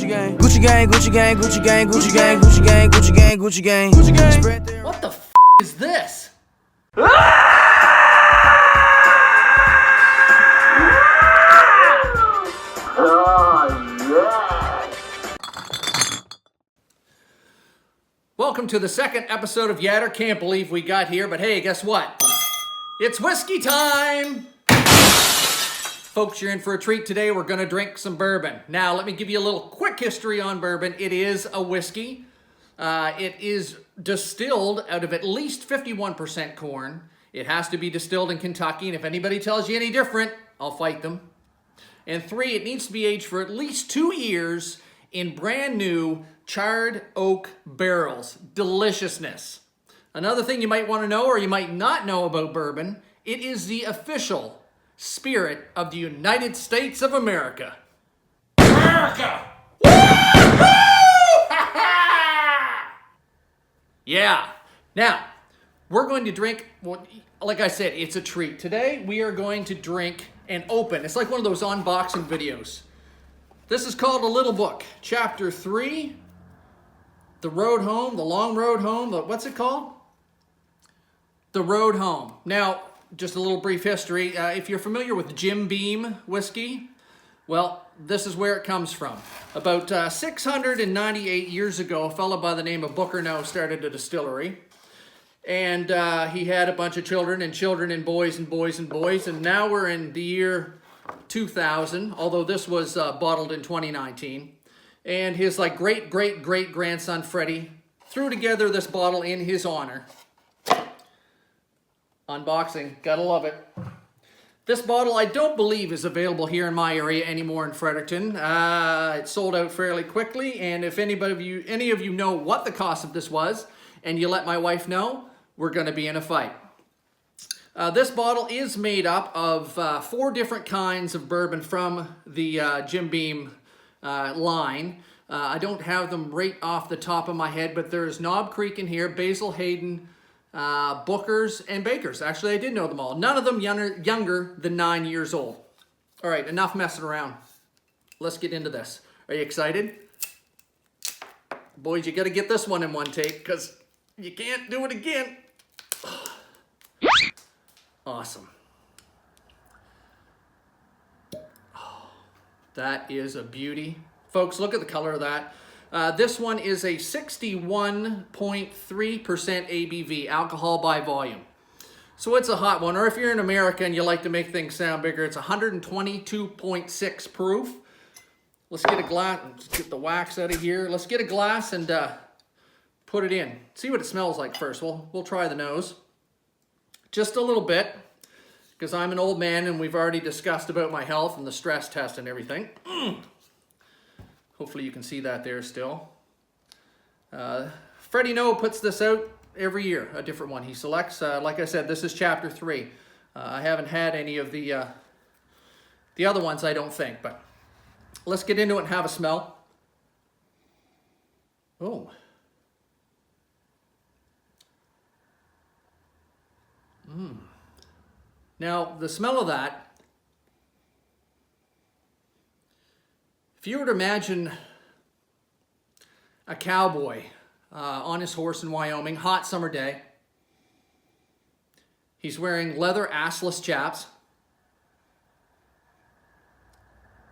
Gucci gang, Gucci gang, Gucci gang, Gucci gang, Gucci gang, Gucci gang, Gucci gang, Gucci gang, Gucci gang. What the f is this? Welcome to the second episode of YATR. Can't believe we got here, but hey, guess what? It's whiskey time! Folks, you're in for a treat today. We're gonna drink some bourbon. Now, let me give you a little quick history on bourbon. It is a whiskey. It is distilled out of at least 51% corn. It has to be distilled in Kentucky, and if anybody tells you any different, I'll fight them. And 3, it needs to be aged for at least 2 years in brand new charred oak barrels. Deliciousness. Another thing you might want to know or you might not know about bourbon, it is the official spirit of the United States of America. America! Yeah. Now, we're going to drink, well, like I said, it's a treat. Today, we are going to drink and open. It's like one of those unboxing videos. This is called a Little Book, Chapter 3, The Road Home, The Long Road Home, what's it called? The Road Home. Now, just a little brief history. If you're familiar with Jim Beam whiskey, well, this is where it comes from. About 698 years ago, a fellow by the name of Booker Noe started a distillery. And he had a bunch of children and boys and boys and boys. And now we're in the year 2000, although this was bottled in 2019. And his great-great-great-grandson, Freddie, threw together this bottle in his honor. Unboxing, gotta love it. This bottle I don't believe is available here in my area anymore in Fredericton. It sold out fairly quickly, and if any of you know what the cost of this was, and you let my wife know, we're gonna be in a fight. This bottle is made up of 4 different kinds of bourbon from the Jim Beam line. I don't have them right off the top of my head, but there's Knob Creek in here, Basil Hayden, Booker's, and Baker's. Actually, I did know them all. None of them younger than 9 years old. All right, enough messing around. Let's get into this. Are you excited? Boys, you got to get this one in one take because you can't do it again. Awesome. Oh, that is a beauty. Folks, look at the color of that. This one is a 61.3% ABV, alcohol by volume. So it's a hot one, or if you're in America and you like to make things sound bigger, it's 122.6 proof. Let's get a glass, let's get the wax out of here. Let's get a glass and put it in. See what it smells like first. We'll try the nose. Just a little bit, because I'm an old man and we've already discussed about my health and the stress test and everything. Hopefully you can see that there still. Freddie Noe puts this out every year, a different one he selects. Like I said, this is Chapter 3. I haven't had any of the other ones, I don't think, but let's get into it and have a smell. Oh. Now, the smell of that, if you were to imagine a cowboy on his horse in Wyoming, hot summer day, he's wearing leather assless chaps,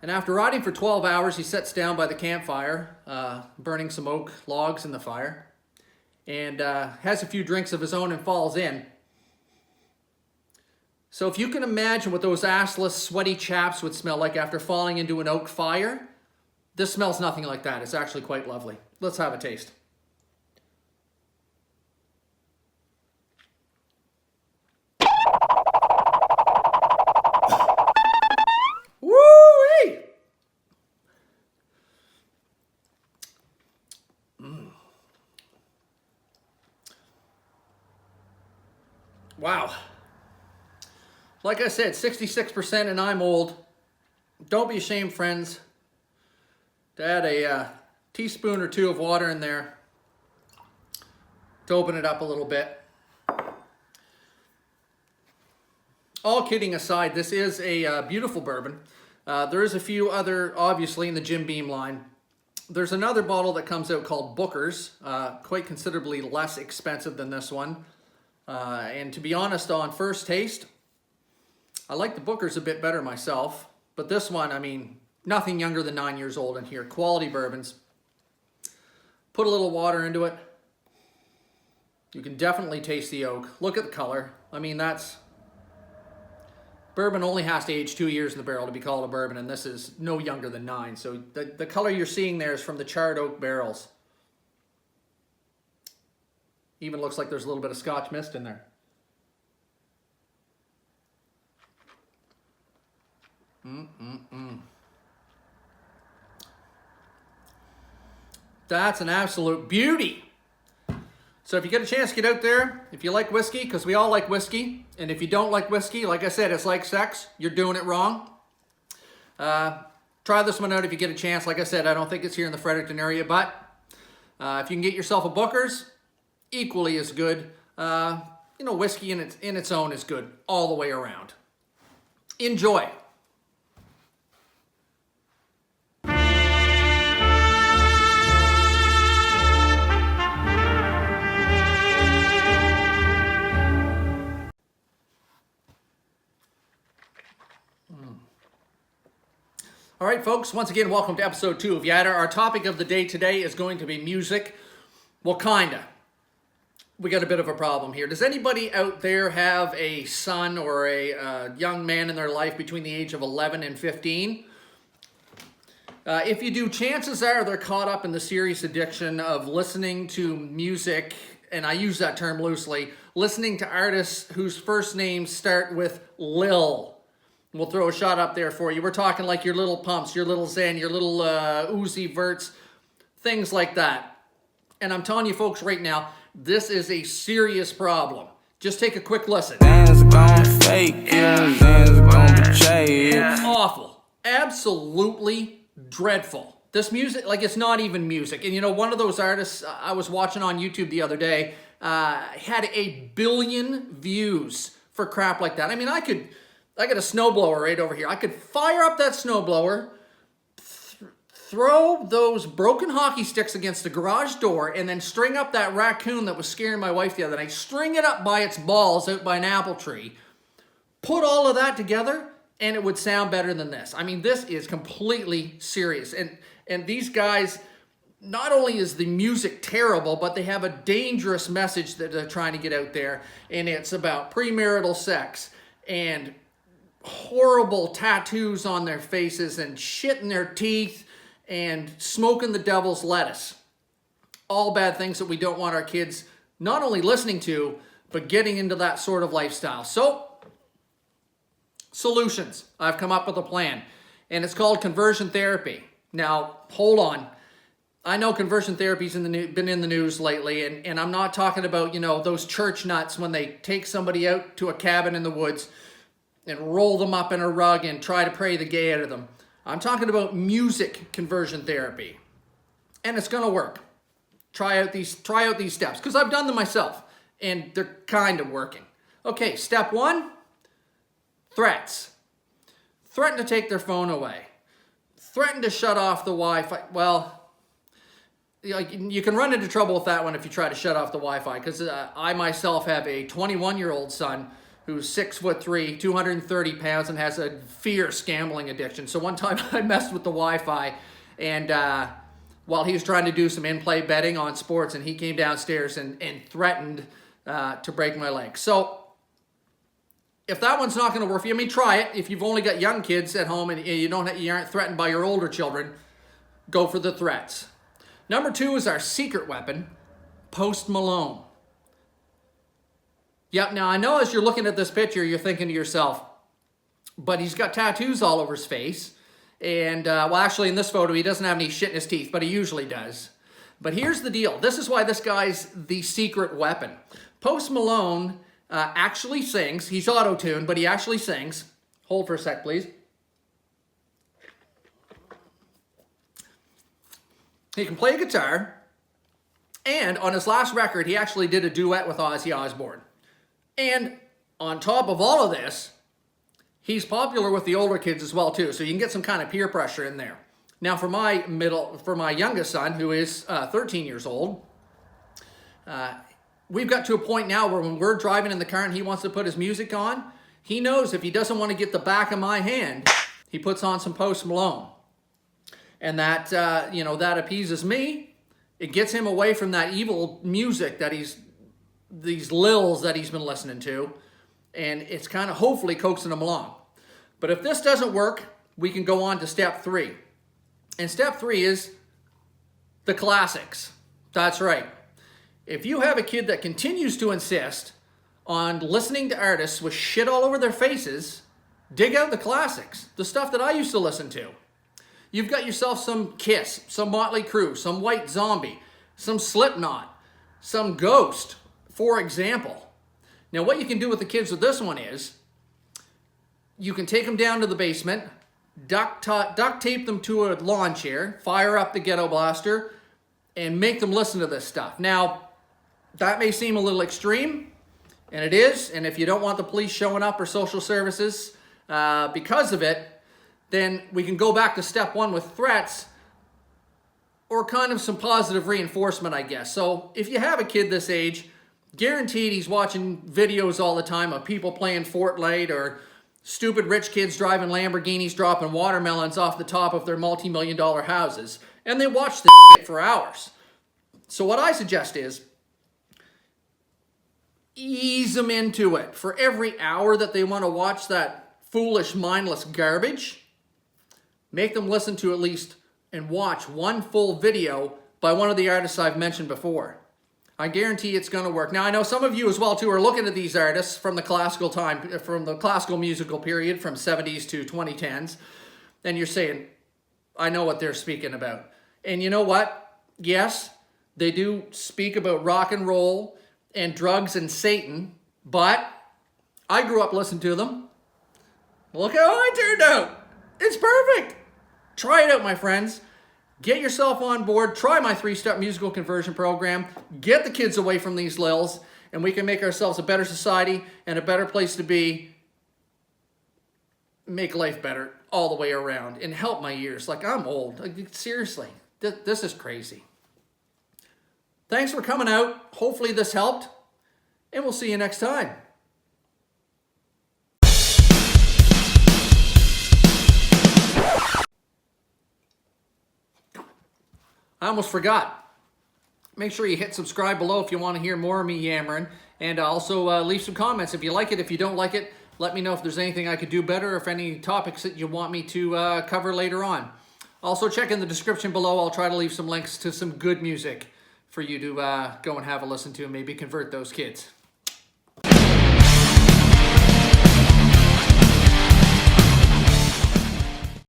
and after riding for 12 hours, he sits down by the campfire, burning some oak logs in the fire, and has a few drinks of his own and falls in. So if you can imagine what those assless, sweaty chaps would smell like after falling into an oak fire, this smells nothing like that. It's actually quite lovely. Let's have a taste. Woo-wee! Wow. Like I said, 66% and I'm old. Don't be ashamed, friends, to add a teaspoon or 2 of water in there to open it up a little bit. All kidding aside, this is a beautiful bourbon. There is a few other, obviously, in the Jim Beam line. There's another bottle that comes out called Booker's, quite considerably less expensive than this one. And to be honest, on first taste, I like the Booker's a bit better myself. But this one, I mean, nothing younger than 9 years old in here. Quality bourbons. Put a little water into it. You can definitely taste the oak. Look at the color. I mean, that's... Bourbon only has to age 2 years in the barrel to be called a bourbon, and this is no younger than 9. So the color you're seeing there is from the charred oak barrels. Even looks like there's a little bit of Scotch mist in there. That's an absolute beauty. So if you get a chance, get out there. If you like whiskey, because we all like whiskey. And if you don't like whiskey, like I said, it's like sex. You're doing it wrong. Try this one out if you get a chance. Like I said, I don't think it's here in the Fredericton area. But if you can get yourself a Booker's, equally as good. You know, whiskey in its own is good all the way around. Enjoy. All right, folks, once again, welcome to episode 2 of YATR. Our topic of the day today is going to be music. Well, kinda. We got a bit of a problem here. Does anybody out there have a son or a young man in their life between the age of 11 and 15? If you do, chances are they're caught up in the serious addiction of listening to music, and I use that term loosely, listening to artists whose first names start with Lil. We'll throw a shot up there for you. We're talking like your Little Pumps, your Little Zen, your Little Uzi Verts, things like that. And I'm telling you folks right now, this is a serious problem. Just take a quick listen. Awful. Absolutely dreadful. This music, like it's not even music. And you know, one of those artists I was watching on YouTube the other day had 1 billion views for crap like that. I mean, I got a snowblower right over here. I could fire up that snowblower, throw those broken hockey sticks against the garage door, and then string up that raccoon that was scaring my wife the other night. String it up by its balls out by an apple tree. Put all of that together, and it would sound better than this. I mean, this is completely serious. And these guys, not only is the music terrible, but they have a dangerous message that they're trying to get out there. And it's about premarital sex and horrible tattoos on their faces and shit in their teeth and smoking the devil's lettuce. All bad things that we don't want our kids not only listening to, but getting into that sort of lifestyle. So, solutions. I've come up with a plan, and it's called conversion therapy. Now, hold on. I know conversion therapy's been in the news lately, and I'm not talking about, you know, those church nuts when they take somebody out to a cabin in the woods and roll them up in a rug and try to pray the gay out of them. I'm talking about music conversion therapy. And it's gonna work. Try out these steps, because I've done them myself, and they're kind of working. Okay, step 1, threats. Threaten to take their phone away. Threaten to shut off the Wi-Fi. Well, you can run into trouble with that one if you try to shut off the Wi-Fi, because I myself have a 21-year-old son who's 6'3", 230 pounds, and has a fierce gambling addiction. So one time I messed with the Wi-Fi, and while he was trying to do some in-play betting on sports, and he came downstairs and threatened to break my leg. So if that one's not going to work for you, I mean, try it. If you've only got young kids at home and you aren't threatened by your older children, go for the threats. Number 2 is our secret weapon, Post Malone. Yep, now I know as you're looking at this picture, you're thinking to yourself, but he's got tattoos all over his face. And, well, actually in this photo, he doesn't have any shit in his teeth, but he usually does. But here's the deal. This is why this guy's the secret weapon. Post Malone actually sings. He's auto-tuned, but he actually sings. Hold for a sec, please. He can play a guitar. And on his last record, he actually did a duet with Ozzy Osbourne. And on top of all of this, he's popular with the older kids as well, too. So you can get some kind of peer pressure in there. Now for my youngest son, who is 13 years old, we've got to a point now where when we're driving in the car and he wants to put his music on, he knows if he doesn't want to get the back of my hand, he puts on some Post Malone. And that, that appeases me. It gets him away from that evil music that these lils that he's been listening to. And it's kind of hopefully coaxing him along. But if this doesn't work, we can go on to step 3. And step 3 is the classics. That's right. If you have a kid that continues to insist on listening to artists with shit all over their faces, dig out the classics, the stuff that I used to listen to. You've got yourself some Kiss, some Motley Crue, some White Zombie, some Slipknot, some Ghost, for example. Now what you can do with the kids with this one is, you can take them down to the basement, duct tape them to a lawn chair, fire up the ghetto blaster, and make them listen to this stuff. Now, that may seem a little extreme, and it is, and if you don't want the police showing up or social services because of it, then we can go back to step 1 with threats or kind of some positive reinforcement, I guess. So if you have a kid this age, guaranteed he's watching videos all the time of people playing Fortnite or stupid rich kids driving Lamborghinis dropping watermelons off the top of their multi-million-dollar houses. And they watch this shit for hours. So what I suggest is, ease them into it. For every hour that they want to watch that foolish, mindless garbage, make them listen to at least and watch one full video by one of the artists I've mentioned before. I guarantee it's going to work. Now, I know some of you as well, too, are looking at these artists from the classical time, from the classical musical period, from 70s to 2010s, and you're saying, I know what they're speaking about. And you know what? Yes, they do speak about rock and roll and drugs and Satan, but I grew up listening to them. Look how I turned out. It's perfect. Try it out, my friends. Get yourself on board. Try my 3-step musical conversion program. Get the kids away from these lils, and we can make ourselves a better society and a better place to be. Make life better all the way around and help my ears. Like, I'm old. Like, seriously, this is crazy. Thanks for coming out. Hopefully this helped, and we'll see you next time. I almost forgot. Make sure you hit subscribe below if you want to hear more of me yammering. And also leave some comments if you like it. If you don't like it, let me know if there's anything I could do better, or if any topics that you want me to cover later on. Also check in the description below. I'll try to leave some links to some good music for you to go and have a listen to and maybe convert those kids.